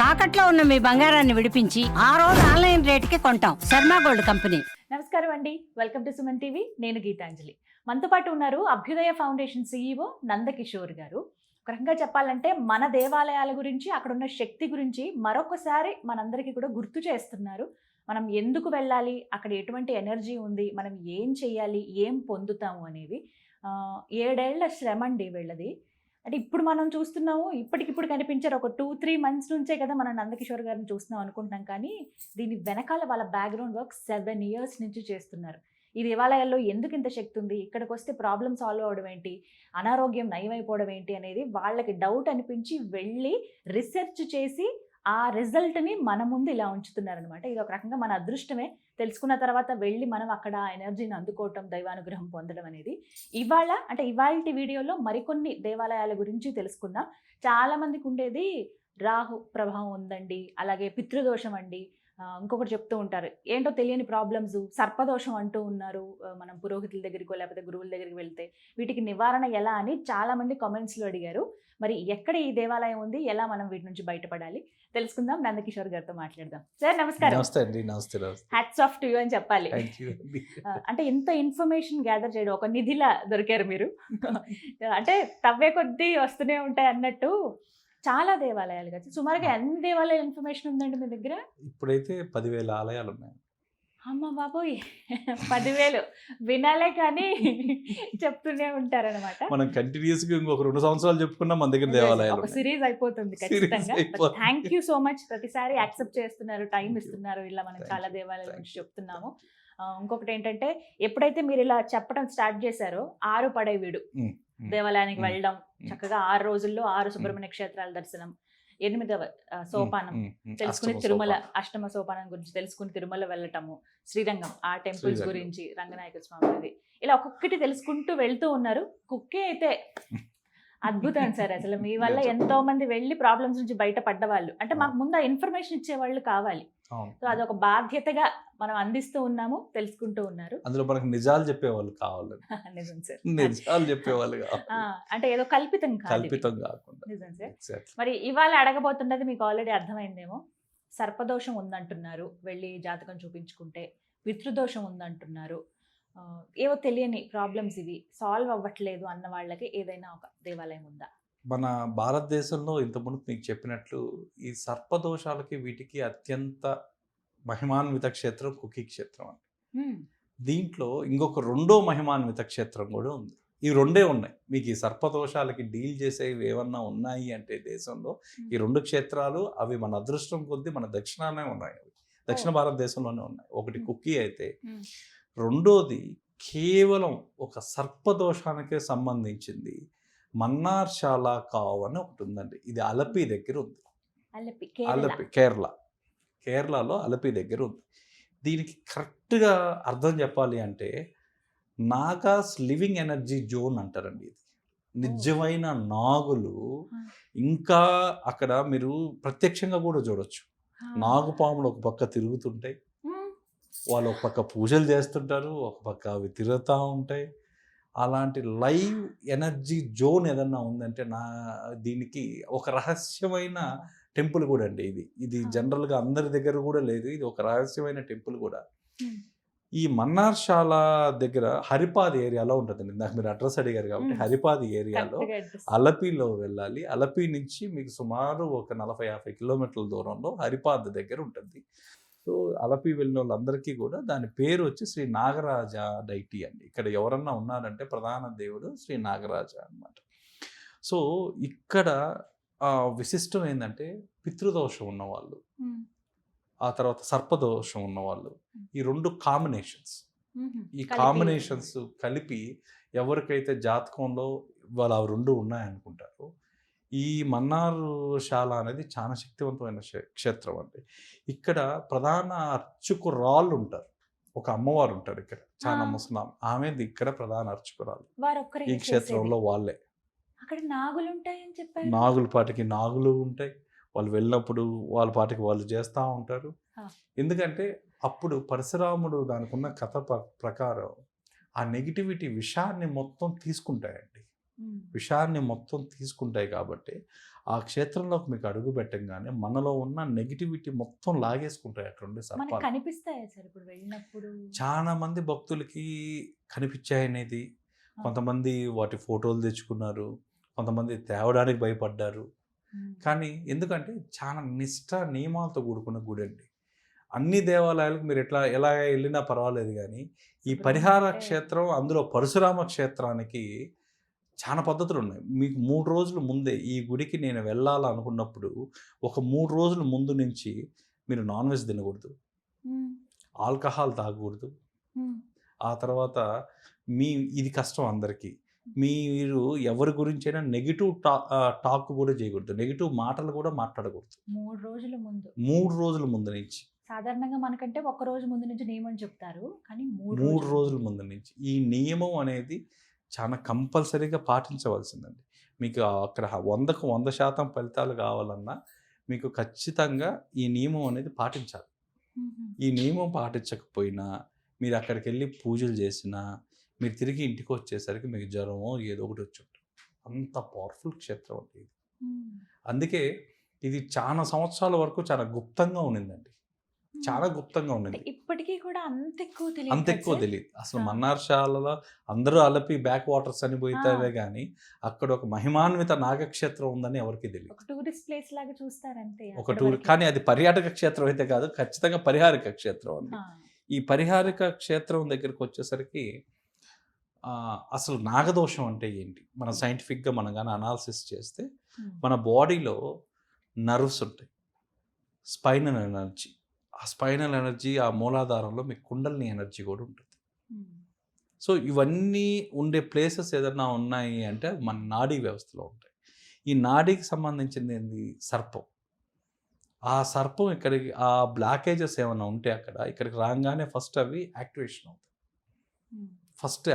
తాకట్లో ఉన్న మీ బంగారాన్ని విడిపించి ఆ రోజు ఆన్లైన్ రేటుకి కొంటాం. Sharma gold company. నమస్కారం అండి, వెల్కమ్ టు సుమన్ టీవీ. నేను గీతాంజలి. మనతో పాటు ఉన్నారు అభ్యుదయ ఫౌండేషన్ CEO నందకిషోర్ గారు. ఒక రకంగా చెప్పాలంటే మన దేవాలయాల గురించి, అక్కడ ఉన్న శక్తి గురించి మరొకసారి మనందరికీ కూడా గుర్తు చేస్తున్నారు. మనం ఎందుకు వెళ్ళాలి, అక్కడ ఎటువంటి ఎనర్జీ ఉంది, మనం ఏం చేయాలి, ఏం పొందుతాము అనేవి. 7 ఏళ్ల శ్రమ అండి వీళ్ళది. అంటే ఇప్పుడు మనం చూస్తున్నాము, ఇప్పటికిప్పుడు కనిపించారు. ఒక 2-3 మంత్స్ నుంచే కదా మనం నందకిషోర్ గారిని చూస్తున్నాం అనుకుంటున్నాం. కానీ దీని వెనకాల వాళ్ళ బ్యాక్గ్రౌండ్ వర్క్ 7 ఇయర్స్ నుంచి చేస్తున్నారు. ఈ దేవాలయాల్లో ఎందుకు ఇంత శక్తి ఉంది, ఇక్కడికి వస్తే ప్రాబ్లమ్ సాల్వ్ అవ్వడం ఏంటి, అనారోగ్యం నయమైపోవడం ఏంటి అనేది వాళ్ళకి డౌట్ అనిపించి వెళ్ళి రీసెర్చ్ చేసి ఆ రిజల్ట్ని మన ముందు ఇలా ఉంచుతున్నారనమాట. ఇది ఒక రకంగా మన అదృష్టమే. తెలుసుకున్న తర్వాత వెళ్ళి మనం అక్కడ ఎనర్జీని అందుకోవటం, దైవానుగ్రహం పొందడం అనేది. ఇవాల్టి వీడియోలో మరికొన్ని దేవాలయాల గురించి తెలుసుకుందాం. చాలా మందికి ఉండేది రాహు ప్రభావం ఉందండి, అలాగే పితృదోషం అండి, ఇంకొకటి చెప్తూ ఉంటారు ఏంటో తెలియని ప్రాబ్లమ్స్, సర్పదోషం అంటూ ఉన్నారు. మనం పురోహితుల దగ్గరికో లేకపోతే గురువుల దగ్గరికి వెళ్తే వీటికి నివారణ ఎలా అని చాలా మంది కామెంట్స్లో అడిగారు. మరి ఎక్కడ ఈ దేవాలయం ఉంది, ఎలా మనం వీటి నుంచి బయటపడాలి తెలుసుకుందాం. నందకిషోర్ గారితో మాట్లాడదాం. సార్ నమస్కారం. నమస్తే అండి. నమస్తే. హ్యాట్స్ ఆఫ్ టు యూ అని చెప్పాలి. అంటే ఇంత ఇన్ఫర్మేషన్ గ్యాదర్ చేయడం ఒక నిధిలా దొరికారు మీరు. అంటే తవ్వే కొద్దీ వస్తూనే ఉంటాయి అన్నట్టు చాలా దేవాలయాలు కదా. సుమారుగా ఎన్ని దేవాలయాల ఇన్ఫర్మేషన్ ఉందండి మీ దగ్గర? ఇప్పుడైతే 10,000 ఆలయాలు ఉన్నాయి. అమ్మ బాబోయ్, 10,000 వినాలే కానీ చెప్తూనే ఉంటారనమాట. మనం కంటిన్యూస్ గా ఇంకొక 2 సంవత్సరాలు చెప్పుకున్నా మన దగ్గర దేవాలయాలు ఒక సిరీస్ అయిపోతుంది ఖచ్చితంగా. థ్యాంక్ యూ సో మచ్, ప్రతిసారి యాక్సెప్ట్ చేస్తున్నారు, టైం ఇస్తున్నారు. ఇలా మనం చాలా దేవాలయాల గురించి చెప్తున్నాము. ఇంకొకటి ఏంటంటే, ఎప్పుడైతే మీరు ఇలా చెప్పడం స్టార్ట్ చేశారో, 6 పడైవీడు దేవాలయానికి వెళ్ళడం, చక్కగా 6 రోజుల్లో 6 సుబ్రహ్మణ్య క్షేత్రాల దర్శనం, 8వ సోపానం తెలుసుకుని తిరుమల, అష్టమ సోపానం గురించి తెలుసుకుని తిరుమల వెళ్ళటము, శ్రీరంగం ఆ టెంపుల్స్ గురించి, రంగనాయక స్వామిది, ఇలా ఒక్కొక్కటి తెలుసుకుంటూ వెళ్తూ ఉన్నారు. కుక్కే అయితే అద్భుతం సార్. అసలు మీ వల్ల ఎంతో మంది వెళ్ళి ప్రాబ్లమ్స్ నుంచి బయటపడ్డవాళ్ళు. అంటే మాకు ముందు ఆ ఇన్ఫర్మేషన్ ఇచ్చేవాళ్ళు కావాలి. సో అదొక బాధ్యతగా మనం అందిస్తూ ఉన్నాము, తెలుసుకుంటూ ఉన్నారు. అందులో మనకు నిజాలు చెప్పేవాళ్ళు కావాలి. నిజం సార్, నిజాలు చెప్పేవాళ్ళు కావాలి. అంటే ఏదో కల్పితం కాకుండా. నిజం సార్. మరి ఇవాళ అడగబోతున్నది మీకు ఆల్రెడీ అర్థమైందేమో. సర్పదోషం ఉందంటున్నారు, వెళ్ళి జాతకం చూపించుకుంటే. పితృదోషం ఉందంటున్నారు. ఏవో తెలియని ప్రాబ్లమ్స్, ఇవి సాల్వ్ అవ్వట్లేదు అన్న వాళ్ళకి ఏదైనా ఒక దేవాలయం ఉందా? మన భారతదేశంలో ఇంతకుముందు మీకు చెప్పినట్లు ఈ సర్పదోషాలకి వీటికి అత్యంత మహిమాన్విత క్షేత్రం కుకి క్షేత్రం అండి. దీంట్లో ఇంకొక 2వ మహిమాన్విత క్షేత్రం కూడా ఉంది. ఈ 2 ఉన్నాయి. మీకు ఈ సర్పదోషాలకి డీల్ చేసేవి ఏమన్నా ఉన్నాయి అంటే దేశంలో ఈ 2 క్షేత్రాలు, అవి మన అదృష్టం కొద్దీ మన దక్షిణానే ఉన్నాయి. అవి దక్షిణ భారతదేశంలోనే ఉన్నాయి. ఒకటి కుకి అయితే, 2వది కేవలం ఒక సర్పదోషానికే సంబంధించింది మన్నార్శాల కావ్ అని ఒకటి ఉందండి. ఇది అలపి దగ్గర ఉంది. అలపి కేరళలో అలపి దగ్గర ఉంది. దీనికి కరెక్ట్గా అర్థం చెప్పాలి అంటే నాగాస్ లివింగ్ ఎనర్జీ జోన్ అంటారండి. ఇది నిజమైన నాగులు. ఇంకా అక్కడ మీరు ప్రత్యక్షంగా కూడా చూడొచ్చు. నాగుపాములు ఒక పక్క తిరుగుతుంటాయి, వాళ్ళు ఒక పక్క పూజలు చేస్తుంటారు, ఒక పక్క అవి తిరుగుతూ ఉంటాయి. అలాంటి లైవ్ ఎనర్జీ జోన్ ఏదన్నా ఉందంటే దీనికి ఒక రహస్యమైన టెంపుల్ కూడా అండి. ఇది జనరల్గా అందరి దగ్గర కూడా లేదు. ఇది ఒక రహస్యమైన టెంపుల్ కూడా. ఈ మన్నార్శాల దగ్గర హరిపాద్ ఏరియాలో ఉంటుందండి. నాకు మీరు అడ్రస్ అడిగారు కాబట్టి హరిపాద్ ఏరియాలో అలపిలో వెళ్ళాలి. అలపి నుంచి మీకు సుమారు ఒక 40-50 కిలోమీటర్ల దూరంలో హరిపాద్ దగ్గర ఉంటుంది. సో అలపి వెళ్ళిన వాళ్ళందరికీ కూడా దాని పేరు వచ్చి శ్రీ నాగరాజ డైటీ అండి. ఇక్కడ ఎవరన్నా ఉన్నారంటే ప్రధాన దేవుడు శ్రీ నాగరాజ అన్నమాట. సో ఇక్కడ విశిష్టం ఏంటంటే, పితృదోషం ఉన్నవాళ్ళు, ఆ తర్వాత సర్పదోషం ఉన్నవాళ్ళు, ఈ 2 కాంబినేషన్స్, ఈ కాంబినేషన్స్ కలిపి ఎవరికైతే జాతకంలో వాళ్ళు ఆ 2 ఉన్నాయనుకుంటారో, ఈ మన్నార్శాల అనేది చాలా శక్తివంతమైన క్షేత్రం అండి. ఇక్కడ ప్రధాన అర్చకురాళ్ళు ఉంటారు. ఒక అమ్మవారు ఉంటారు ఇక్కడ, చాలా ముస్లాం. ఆమెది ఇక్కడ ప్రధాన అర్చకురాలు. ఈ క్షేత్రంలో వాళ్ళే. అక్కడ నాగులు ఉంటాయని చెప్పారు. నాగుల పాటికి నాగులు ఉంటాయి. వాళ్ళు వెళ్ళినప్పుడు వాళ్ళ పాటికి వాళ్ళు చేస్తూ ఉంటారు. ఎందుకంటే అప్పుడు పరశురాముడు దానికి ఉన్న కథ ప్రకారం ఆ నెగిటివిటీ విషాన్ని మొత్తం తీసుకుంటాయండి. విషాన్ని మొత్తం తీసుకుంటాయి కాబట్టి ఆ క్షేత్రంలోకి మీకు అడుగు పెట్టంగానే మనలో ఉన్న నెగిటివిటీ మొత్తం లాగేసుకుంటాయి అక్కడ ఉండే మనకి సర్పాలు. కనిపిస్తాయా సార్ ఇప్పుడు వెళ్ళినప్పుడు? చాలా మంది భక్తులకి కనిపించాయనేది, ఆ. కొంతమంది వాటి ఫోటోలు తెచ్చుకున్నారు, కొంతమంది తేవడానికి భయపడ్డారు. కానీ ఎందుకంటే చాలా నిష్ఠ నియమాలతో కూడుకున్న గుడి అండి. అన్ని దేవాలయాలకు మీరు ఎలా వెళ్ళినా పర్వాలేదు కానీ ఈ పరిహార క్షేత్రం, అందులో పరశురామ క్షేత్రానికి చాలా పద్ధతులు ఉన్నాయి. మీకు 3 రోజుల ముందే ఈ గుడికి నేను వెళ్ళాలనుకున్నప్పుడు ఒక 3 రోజుల ముందు నుంచి మీరు నాన్ వెజ్ తినకూడదు, ఆల్కహాల్ తాగకూడదు. ఆ తర్వాత ఇది కష్టం అందరికీ. మీరు ఎవరి గురించైనా నెగిటివ్ టాక్ కూడా చేయకూడదు, నెగిటివ్ మాటలు కూడా మాట్లాడకూడదు 3 రోజుల ముందు. 3 రోజుల ముందు నుంచి. సాధారణంగా మనకంటే ఒక రోజు ముందు నుంచి నియమం చెప్తారు, కానీ 3 రోజుల ముందు నుంచి ఈ నియమం అనేది చాలా కంపల్సరీగా పాటించవలసిందండి. మీకు అక్కడ 100కు 100% ఫలితాలు కావాలన్నా మీకు ఖచ్చితంగా ఈ నియమం అనేది పాటించాలి. ఈ నియమం పాటించకపోయినా మీరు అక్కడికి వెళ్ళి పూజలు చేసినా మీరు తిరిగి ఇంటికి వచ్చేసరికి మీకు జ్వరమో ఏదో ఒకటి వచ్చి ఉంటుంది. అంత పవర్ఫుల్ క్షేత్రం అండి ఇది. అందుకే ఇది చాలా సంవత్సరాల వరకు చాలా గుప్తంగా ఉండిందండి, చాలా గుప్తంగా ఉండింది. ఇప్పటికీ కూడా అంత ఎక్కువ తెలియదు అసలు. మన్నార్శాలలో అందరూ అలపి బ్యాక్ వాటర్స్ అని పోతారే కానీ అక్కడ ఒక మహిమాన్విత నాగక్షేత్రం ఉందని ఎవరికి తెలియదు. ఒక టూరిస్ట్ ప్లేస్ లాగా చూస్తారంటే కానీ అది పర్యాటక క్షేత్రం అయితే కాదు, ఖచ్చితంగా పరిహారిక క్షేత్రం అండి. ఈ పరిహారిక క్షేత్రం దగ్గరికి వచ్చేసరికి అసలు నాగదోషం అంటే ఏంటి, మన సైంటిఫిక్గా మనం కానీ అనాలిసిస్ చేస్తే మన బాడీలో నర్వ్స్ ఉంటాయి, స్పైనల్ ఎనర్జీ. ఆ స్పైనల్ ఎనర్జీ, ఆ మూలాధారంలో మీకు కుండలిని ఎనర్జీ కూడా ఉంటుంది. సో ఇవన్నీ ఉండే ప్లేసెస్ ఏదన్నా ఉన్నాయి అంటే మన నాడీ వ్యవస్థలో ఉంటాయి. ఈ నాడీకి సంబంధించింది ఏంది, సర్పం. ఆ సర్పం ఇక్కడికి, ఆ బ్లాకేజెస్ ఏమైనా ఉంటే ఇక్కడికి రాగానే ఫస్ట్ అవి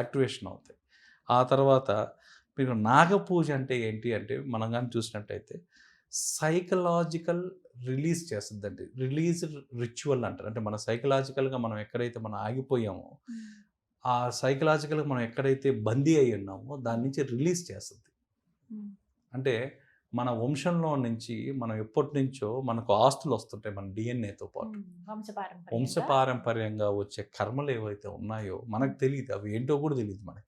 యాక్టివేషన్ అవుతాయి. ఆ తర్వాత మీకు నాగపూజ అంటే ఏంటి అంటే మనం కానీ చూసినట్టయితే సైకలాజికల్ రిలీజ్ చేస్తుందండి. రిలీజ్ రిచువల్ అంటారు. అంటే మన సైకలాజికల్గా మనం ఎక్కడైతే మనం ఆగిపోయామో, ఆ సైకలాజికల్గా మనం ఎక్కడైతే బందీ అయి ఉన్నామో దాని నుంచి రిలీజ్ చేస్తుంది. అంటే మన వంశంలో నుంచి మనం ఎప్పటి నుంచో మనకు ఆస్తులు వస్తుంటాయి మన డిఎన్ఏతో పాటు. వంశపారంపర్యంగా వచ్చే కర్మలు ఏవైతే ఉన్నాయో మనకు తెలియదు, అవి ఏంటో కూడా తెలియదు మనకి.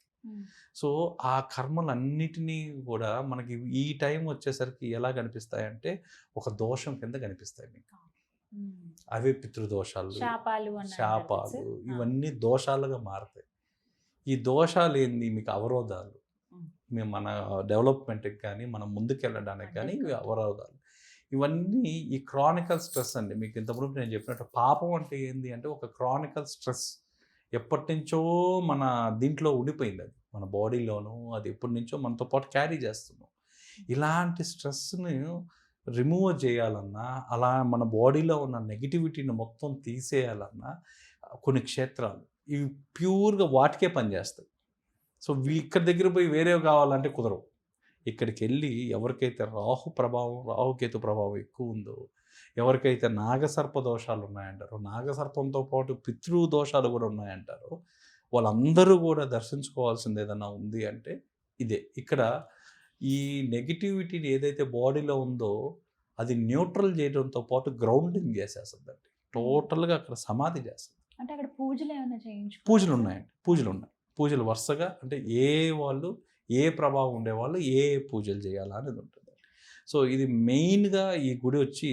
సో ఆ కర్మలన్నిటినీ కూడా మనకి ఈ టైం వచ్చేసరికి ఎలా కనిపిస్తాయంటే ఒక దోషం కింద కనిపిస్తాయి మీకు. అవే పితృదోషాలు, శాపాలు, ఇవన్నీ దోషాలుగా మారుతాయి. ఈ దోషాలు ఏంది, మీకు అవరోధాలు. మన డెవలప్మెంట్కి కానీ మనం ముందుకెళ్ళడానికి కానీ ఇవి అవరోధాలు. ఇవన్నీ ఈ క్రానికల్ స్ట్రెస్ అండి. మీకు ఇంతకుముందు నేను చెప్పినట్టు పాపం అంటే ఏంది అంటే ఒక క్రానికల్ స్ట్రెస్, ఎప్పటి నుంచో మన దీంట్లో ఉండిపోయింది, అది మన బాడీలోనూ, అది ఎప్పటి నుంచో మనతో పాటు క్యారీ చేస్తున్నాం. ఇలాంటి స్ట్రెస్ని రిమూవ్ చేయాలన్నా, అలా మన బాడీలో ఉన్న నెగిటివిటీని మొత్తం తీసేయాలన్నా కొన్ని క్షేత్రాలు ఇవి ప్యూర్గా వాటికే పనిచేస్తాయి. సో ఇక్కడ దగ్గర పోయి వేరే కావాలంటే కుదరవు. ఇక్కడికి వెళ్ళి ఎవరికైతే రాహుకేతు ప్రభావం ఎక్కువ ఉందో, ఎవరికైతే నాగసర్ప దోషాలు ఉన్నాయంటారో, నాగసర్పంతో పాటు పితృ దోషాలు కూడా ఉన్నాయంటారో, వాళ్ళందరూ కూడా దర్శించుకోవాల్సింది ఏదన్నా ఉంది అంటే ఇదే. ఇక్కడ ఈ నెగిటివిటీని ఏదైతే బాడీలో ఉందో అది న్యూట్రల్ చేయడంతో పాటు గ్రౌండింగ్ చేసేస్తుందండి. టోటల్గా అక్కడ సమాధి చేస్తుంది. అంటే అక్కడ పూజలు ఏమైనా చేయించు? పూజలు ఉన్నాయండి, పూజలు వరుసగా. అంటే ఏ ప్రభావం ఉండేవాళ్ళు ఏ పూజలు చేయాలా అనేది ఉంటుంది. సో ఇది మెయిన్గా ఈ గుడి వచ్చి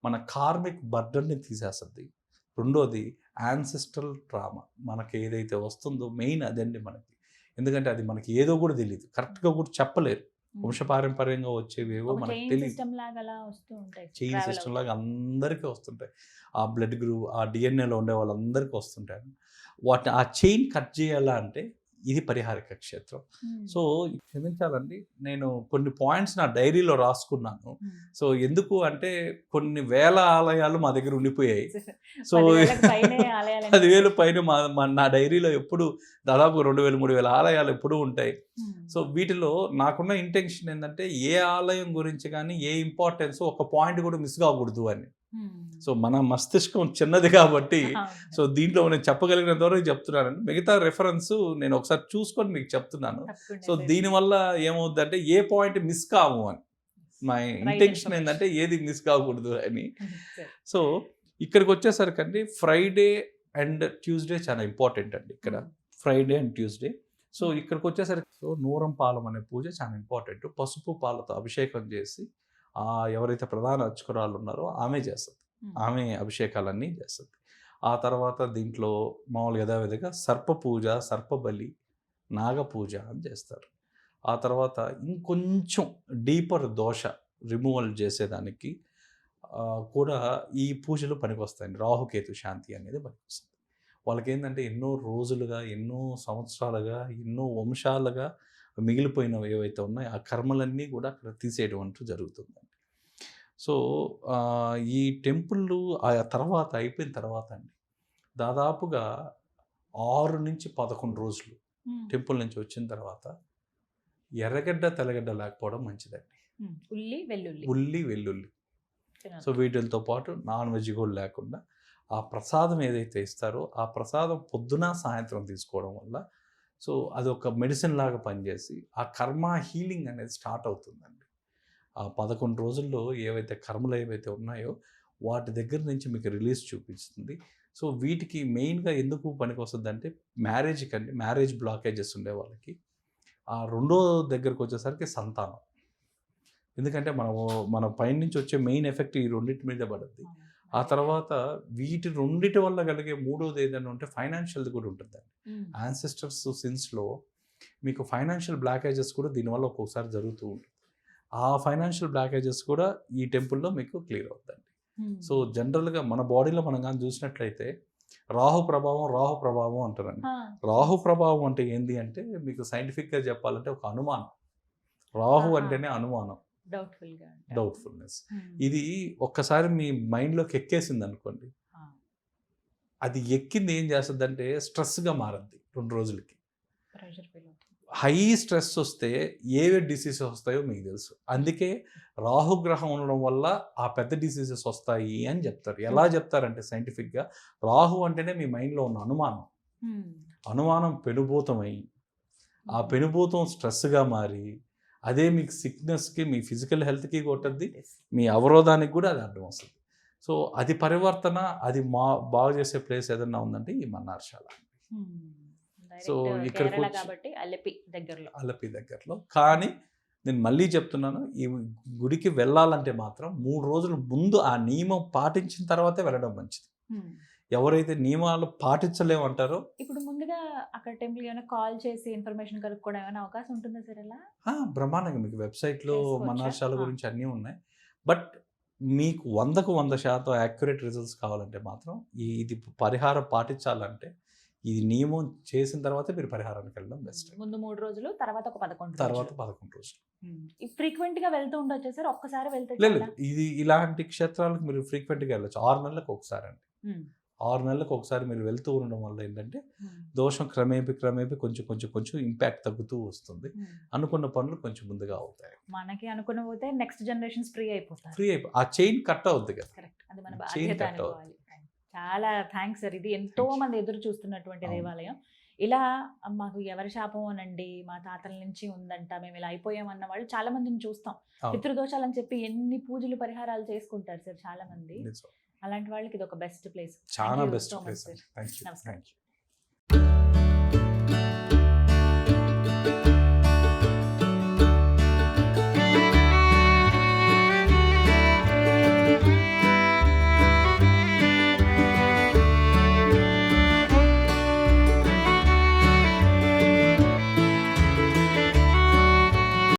మన కార్మిక్ బర్డన్ని తీసేస్తుంది. రెండోది యాన్సెస్ట్రల్ ట్రామా, మనకి ఏదైతే వస్తుందో మెయిన్ అదండి మనకి. ఎందుకంటే అది మనకి ఏదో కూడా తెలియదు, కరెక్ట్గా కూడా చెప్పలేరు. వంశపారంపర్యంగా వచ్చేవేవో మనకు తెలియదు. చైన్ సిస్టమ్ లాగా అందరికీ వస్తుంటాయి. ఆ బ్లడ్ గ్రూప్, ఆ డిఎన్ఏలో ఉండే వాళ్ళందరికీ వస్తుంటాయి. ఆ చైన్ కట్ చేయాలా అంటే ఇది పరిహారిక క్షేత్రం. సో క్షమించాలండి, నేను కొన్ని పాయింట్స్ నా డైరీలో రాసుకున్నాను. సో ఎందుకు అంటే కొన్ని వేల ఆలయాలు మా దగ్గర ఉండిపోయాయి. సో 10,000 పైన నా డైరీలో ఎప్పుడు దాదాపు 2,000-3,000 ఆలయాలు ఎప్పుడూ ఉంటాయి. సో వీటిలో నాకున్న ఇంటెన్షన్ ఏంటంటే ఏ ఆలయం గురించి కానీ ఏ ఇంపార్టెన్స్ ఒక పాయింట్ కూడా మిస్ కాకూడదు అని. సో మన మస్తిష్కం చిన్నది కాబట్టి సో దీంట్లో నేను చెప్పగలిగినంత వరకు చెప్తున్నానండి. మిగతా రెఫరెన్స్ నేను ఒకసారి చూసుకొని మీకు చెప్తున్నాను. సో దీనివల్ల ఏమవుతుందంటే ఏ పాయింట్ మిస్ కావు అని. మా ఇంటెన్షన్ ఏంటంటే ఏది మిస్ కాకూడదు అని. Sir. సో ఇక్కడికి వచ్చేసరికి అండి ఫ్రైడే అండ్ ట్యూస్డే చాలా ఇంపార్టెంట్ అండి ఇక్కడ. Friday and Tuesday. సో ఇక్కడికి వచ్చేసరికి నూరం పాలం అనే పూజ చాలా ఇంపార్టెంట్. పసుపు పాలతో అభిషేకం చేసి ఎవరైతే ప్రధాన అర్చకురాలు ఉన్నారో ఆమె చేస్తుంది. ఆమె అభిషేకాలన్నీ చేస్తుంది. ఆ తర్వాత దీంట్లో మామూలుగా యథావిధిగా సర్ప పూజ, సర్పబలి, నాగ పూజ అని చేస్తారు. ఆ తర్వాత ఇంకొంచెం డీపర్ దోష రిమూవల్ చేసేదానికి కూడా ఈ పూజలు పనికొస్తాయండి. రాహుకేతు శాంతి అనేది పనికొస్తుంది. వాళ్ళకి ఏంటంటే ఎన్నో రోజులుగా, ఎన్నో సంవత్సరాలుగా, ఎన్నో వంశాలుగా మిగిలిపోయినవి ఏవైతే ఉన్నాయో ఆ కర్మలన్నీ కూడా అక్కడ తీసేయడం అంటూ జరుగుతుందండి. సో ఈ టెంపుల్ ఆ తర్వాత అయిపోయిన తర్వాత అండి దాదాపుగా 6 నుంచి 11 రోజులు టెంపుల్ నుంచి వచ్చిన తర్వాత ఎర్రగడ్డ, తెల్లగడ్డ లేకపోవడం మంచిదండి. ఉల్లి, వెల్లుల్లి. సో వీటితో పాటు నాన్ వెజ్ కూడా లేకుండా ఆ ప్రసాదం ఏదైతే ఇస్తారో ఆ ప్రసాదం పొద్దున సాయంత్రం తీసుకోవడం వల్ల సో అదొక మెడిసిన్ లాగా పనిచేసి ఆ కర్మ హీలింగ్ అనేది స్టార్ట్ అవుతుందండి. ఆ 11 రోజుల్లో ఏవైతే కర్మలు ఏవైతే ఉన్నాయో వాటి దగ్గర నుంచి మీకు రిలీజ్ చూపిస్తుంది. సో వీటికి మెయిన్గా ఎందుకు పనికి వస్తుంది అంటే మ్యారేజ్ బ్లాకేజెస్ ఉండే వాళ్ళకి ఆ రెండో దగ్గరకు వచ్చేసరికి సంతానం. ఎందుకంటే మన పైనుంచి వచ్చే మెయిన్ ఎఫెక్ట్ ఈ రెండింటి మీద పడుద్ది. ఆ తర్వాత వీటి రెండిటి వల్ల కలిగే మూడోది ఏదైనా ఉంటే ఫైనాన్షియల్ది కూడా ఉంటుందండి. యాన్సెస్టర్స్ సిన్స్లో మీకు ఫైనాన్షియల్ బ్లాకేజెస్ కూడా దీనివల్ల ఒక్కొక్కసారి జరుగుతూ ఉంటుంది. ఆ ఫైనాన్షియల్ బ్లాకేజెస్ కూడా ఈ టెంపుల్లో మీకు క్లియర్ అవుతుందండి. సో జనరల్గా మన బాడీలో మనం కానీ చూసినట్లయితే రాహు ప్రభావం అంటారండి. రాహు ప్రభావం అంటే ఏంటి అంటే మీకు సైంటిఫిక్గా చెప్పాలంటే ఒక అనుమానం. రాహు అంటేనే అనుమానం, డౌట్ఫుల్నెస్. ఇది ఒక్కసారి మీ మైండ్లోకి ఎక్కేసింది అనుకోండి, అది ఎక్కింది ఏం చేస్తుంది అంటే స్ట్రెస్గా మారద్ది 2 రోజులకి. హై స్ట్రెస్ వస్తే ఏవే డిసీజెస్ వస్తాయో మీకు తెలుసు. అందుకే రాహుగ్రహం ఉండడం వల్ల ఆ పెద్ద డిసీజెస్ వస్తాయి అని చెప్తారు. ఎలా చెప్తారంటే సైంటిఫిక్గా రాహు అంటేనే మీ మైండ్లో ఉన్న అనుమానం పెనుభూతమై ఆ పెనుభూతం స్ట్రెస్గా మారి అదే మీకు సిక్నెస్కి, మీ ఫిజికల్ హెల్త్కి కొట్టద్ది, మీ అవరోధానికి కూడా అది అడ్డం వస్తుంది. సో అది పరివర్తన, అది బాగు చేసే ప్లేస్ ఏదన్నా ఉందంటే ఈ మన్నార్శాల. సో ఇక్కడికి అలపి దగ్గరలో. కానీ నేను మళ్ళీ చెప్తున్నాను, ఈ గుడికి వెళ్ళాలంటే మాత్రం 3 రోజుల ముందు ఆ నియమం పాటించిన తర్వాతే వెళ్ళడం మంచిది. ఎవరైతే నియమాలు పాటించలేమంటారో ఇప్పుడు ముందుగా అక్కడ టెంపుల్ ఏమైనా కాల్ చేసి ఇన్ఫర్మేషన్ కనుక్కోవడం ఏమైనా అవకాశం ఉంటుందా సార్? అలా బ్రహ్మాండంగా మీకు వెబ్సైట్లో మన్నార్శాల గురించి అన్నీ ఉన్నాయి. బట్ మీకు 100కు 100% యాక్యురేట్ రిజల్ట్స్ కావాలంటే మాత్రం ఇది పరిహారం పాటించాలంటే ఇది నియమం చేసిన తర్వాత మీరు పరిహారానికి వెళ్ళడం బెస్ట్. ముందు 3 రోజులు, తర్వాత ఒక 11 రోజులు. ఫ్రీక్వెంట్ గా వెళ్తూ ఉండొచ్చు సార్? ఒక్కసారి వెళ్తే లేదు, ఇది ఇలాంటి క్షేత్రాలకు మీరు ఫ్రీక్వెంట్ గా వెళ్ళొచ్చు. 6 నెలలకు ఒకసారి అండి. 6 నెలలకు ఒకసారి మీరు వెళ్తూ ఉండడం వల్ల ఏంటంటే దోషం క్రమేపీ కొంచెం ఇంపాక్ట్ తగ్గుతూ వస్తుంది. అనుకున్న పనులు కొంచెం ముందుగా అవుతాయి. మనకి అనుకున్న పోతే నెక్స్ట్ జనరేషన్స్ ఫ్రీ అయిపోతాయి. ఆ చైన్ కట్ అవుద్ది కదా. కరెక్ట్, అది మన బాధ్యత అనుకోవాలి. చాలా థ్యాంక్స్ సార్. ఇది ఎంతో మంది ఎదురు చూస్తున్నటువంటి దేవాలయం. ఇలా మాకు ఎవరి శాపం అనండి, మా తాతల నుంచి ఉందంట, మేము ఇలా అయిపోయామన్న వాళ్ళు చాలా మందిని చూస్తాం. పితృదోషాలు అని చెప్పి ఎన్ని పూజలు పరిహారాలు చేసుకుంటారు సార్ చాలా మంది. అలాంటి వాళ్ళకి ఇది ఒక బెస్ట్ ప్లేస్. చాలా బెస్ట్ ప్లేస్. నమస్కారం.